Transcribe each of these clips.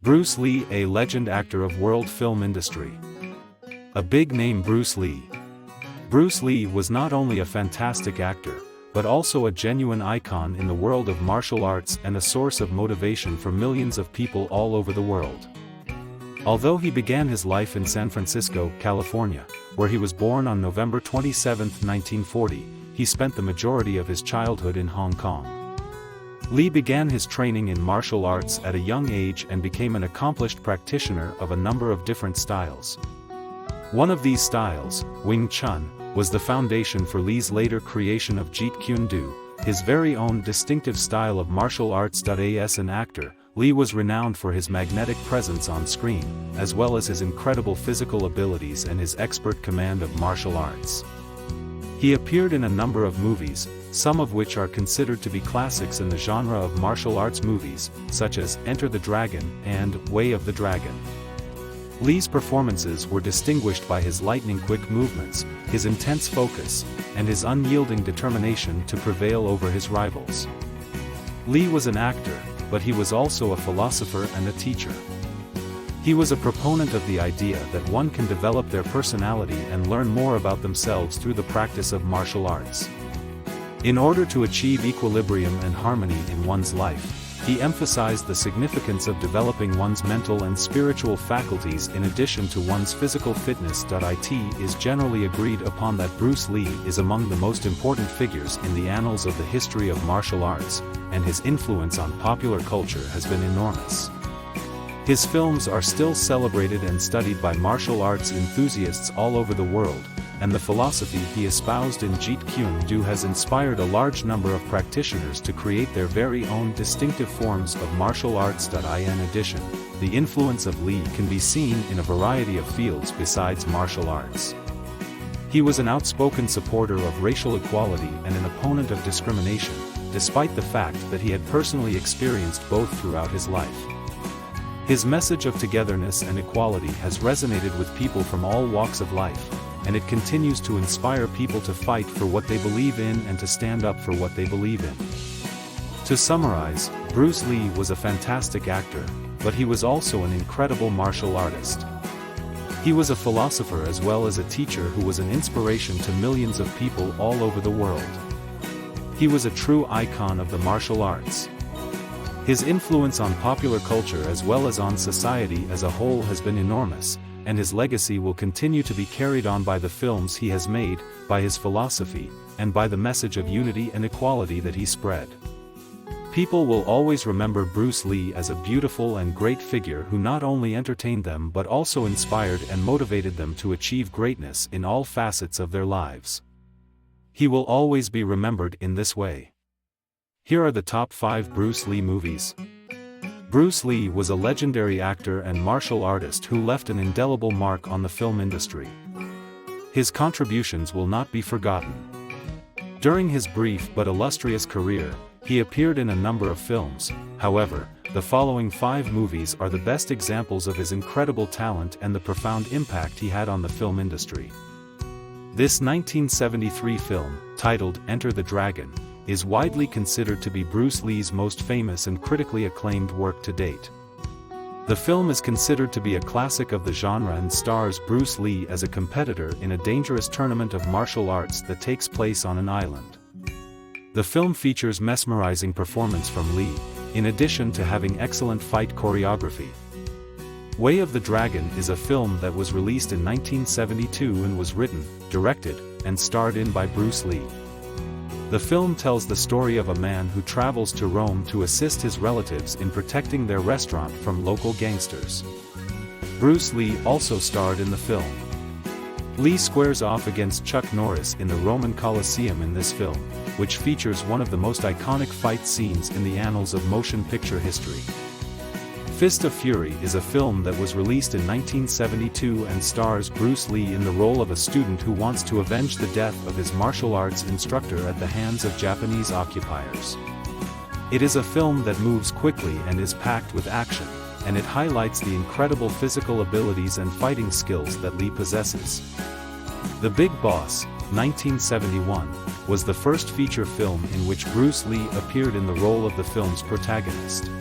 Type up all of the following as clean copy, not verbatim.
Bruce Lee, a legend actor of world film industry. A big name. Bruce Lee. Bruce Lee was not only a fantastic actor, but also a genuine icon in the world of martial arts and a source of motivation for millions of people all over the world. Although he began his life in San Francisco, California, where he was born on November 27, 1940, he spent the majority of his childhood in Hong Kong. Lee began his training in martial arts at a young age and became an accomplished practitioner of a number of different styles. One of these styles, Wing Chun, was the foundation for Lee's later creation of Jeet Kune Do, his very own distinctive style of martial arts. As an actor, Lee was renowned for his magnetic presence on screen, as well as his incredible physical abilities and his expert command of martial arts. He appeared in a number of movies, some of which are considered to be classics in the genre of martial arts movies, such as Enter the Dragon and Way of the Dragon. Lee's performances were distinguished by his lightning-quick movements, his intense focus, and his unyielding determination to prevail over his rivals. Lee was an actor, but he was also a philosopher and a teacher. He was a proponent of the idea that one can develop their personality and learn more about themselves through the practice of martial arts. In order to achieve equilibrium and harmony in one's life, he emphasized the significance of developing one's mental and spiritual faculties in addition to one's physical fitness. It is generally agreed upon that Bruce Lee is among the most important figures in the annals of the history of martial arts, and his influence on popular culture has been enormous. His films are still celebrated and studied by martial arts enthusiasts all over the world, and the philosophy he espoused in Jeet Kune Do has inspired a large number of practitioners to create their very own distinctive forms of martial arts. In addition, the influence of Lee can be seen in a variety of fields besides martial arts. He was an outspoken supporter of racial equality and an opponent of discrimination, despite the fact that he had personally experienced both throughout his life. His message of togetherness and equality has resonated with people from all walks of life, and it continues to inspire people to fight for what they believe in and to stand up for what they believe in. To summarize, Bruce Lee was a fantastic actor, but he was also an incredible martial artist. He was a philosopher as well as a teacher who was an inspiration to millions of people all over the world. He was a true icon of the martial arts. His influence on popular culture as well as on society as a whole has been enormous, and his legacy will continue to be carried on by the films he has made, by his philosophy, and by the message of unity and equality that he spread. People will always remember Bruce Lee as a beautiful and great figure who not only entertained them but also inspired and motivated them to achieve greatness in all facets of their lives. He will always be remembered in this way. Here are the top 5 Bruce Lee movies. Bruce Lee was a legendary actor and martial artist who left an indelible mark on the film industry. His contributions will not be forgotten. During his brief but illustrious career, he appeared in a number of films. However, the following 5 movies are the best examples of his incredible talent and the profound impact he had on the film industry. This 1973 film, titled Enter the Dragon, is widely considered to be Bruce Lee's most famous and critically acclaimed work to date. The film is considered to be a classic of the genre and stars Bruce Lee as a competitor in a dangerous tournament of martial arts that takes place on an island. The film features mesmerizing performance from Lee, in addition to having excellent fight choreography. Way of the Dragon is a film that was released in 1972 and was written, directed, and starred in by Bruce Lee. The film tells the story of a man who travels to Rome to assist his relatives in protecting their restaurant from local gangsters. Bruce Lee also starred in the film. Lee squares off against Chuck Norris in the Roman Colosseum in this film, which features one of the most iconic fight scenes in the annals of motion picture history. Fist of Fury is a film that was released in 1972 and stars Bruce Lee in the role of a student who wants to avenge the death of his martial arts instructor at the hands of Japanese occupiers. It is a film that moves quickly and is packed with action, and it highlights the incredible physical abilities and fighting skills that Lee possesses. The Big Boss, 1971, was the first feature film in which Bruce Lee appeared in the role of the film's protagonist.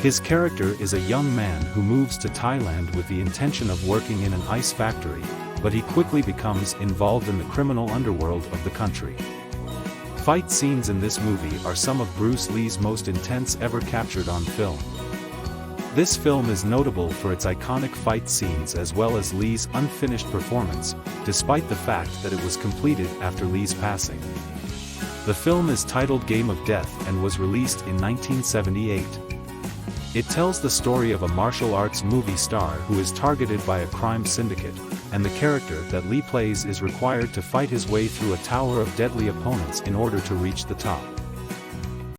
His character is a young man who moves to Thailand with the intention of working in an ice factory, but he quickly becomes involved in the criminal underworld of the country. Fight scenes in this movie are some of Bruce Lee's most intense ever captured on film. This film is notable for its iconic fight scenes as well as Lee's unfinished performance, despite the fact that it was completed after Lee's passing. The film is titled Game of Death and was released in 1978. It tells the story of a martial arts movie star who is targeted by a crime syndicate, and the character that Lee plays is required to fight his way through a tower of deadly opponents in order to reach the top.